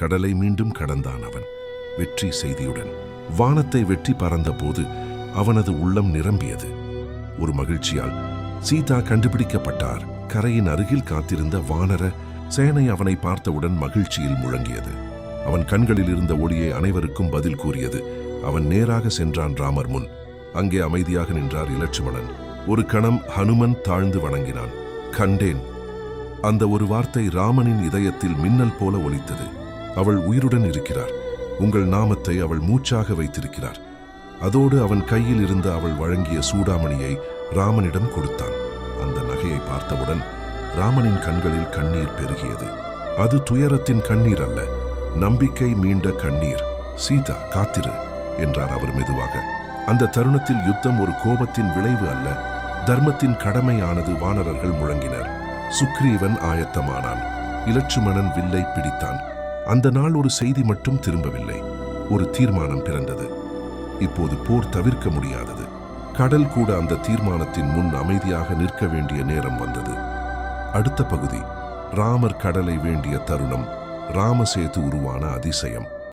கடலை மீண்டும் கடந்தான் அவன், வெற்றி செய்தியுடன். வானத்தை வெற்றி பறந்த போது அவனது உள்ளம் நிரம்பியது. ஒரு மகிழ்ச்சியால் சீதா கண்டுபிடிக்கப்பட்டார். கரையின் அருகில் காத்திருந்த வானர சேனை அவனை பார்த்தவுடன் மகிழ்ச்சியில் முழங்கியது. அவன் கண்களில் இருந்த ஒளியை அனைவருக்கும் பதில் கூறியது. அவன் நேராக சென்றான் ராமர் முன். அங்கே அமைதியாக நின்றார் இலட்சுமணன். ஒரு கணம் ஹனுமன் தாழ்ந்து வணங்கினான். கண்டேன். அந்த ஒரு வார்த்தை ராமனின் இதயத்தில் மின்னல் போல ஒலித்தது. அவள் உயிருடன் இருக்கிறார். உங்கள் நாமத்தை அவள் மூச்சாக வைத்திருக்கிறார். அதோடு அவன் கையில் இருந்த அவள் வழங்கிய சூடாமணியை ராமனிடம் கொடுத்தான். அந்த நகையை பார்த்தவுடன் ராமனின் கண்களில் கண்ணீர் பெருகியது. அது துயரத்தின் கண்ணீர் அல்ல, நம்பிக்கை மீண்ட கண்ணீர். சீதா, காத்திரு என்றார் அவர் மெதுவாக. அந்த தருணத்தில் யுத்தம் ஒரு கோபத்தின் விளைவு அல்ல, தர்மத்தின் கடமையானது. வானரர்கள் முழங்கினர். சுக்ரீவன் ஆயத்தமானான். இலட்சுமணன் வில்லை பிடித்தான். அந்த நாள் ஒரு செய்தி மட்டும் திரும்பவில்லை, ஒரு தீர்மானம் பிறந்தது. இப்போது போர் தவிர்க்க முடியாதது. கடல் கூட அந்த தீர்மானத்தின் முன் அமைதியாக நிற்க வேண்டிய நேரம் வந்தது. அடுத்த பகுதி. ராமர் கடலை வேண்டிய தருணம். ராமசேது உருவான அதிசயம்.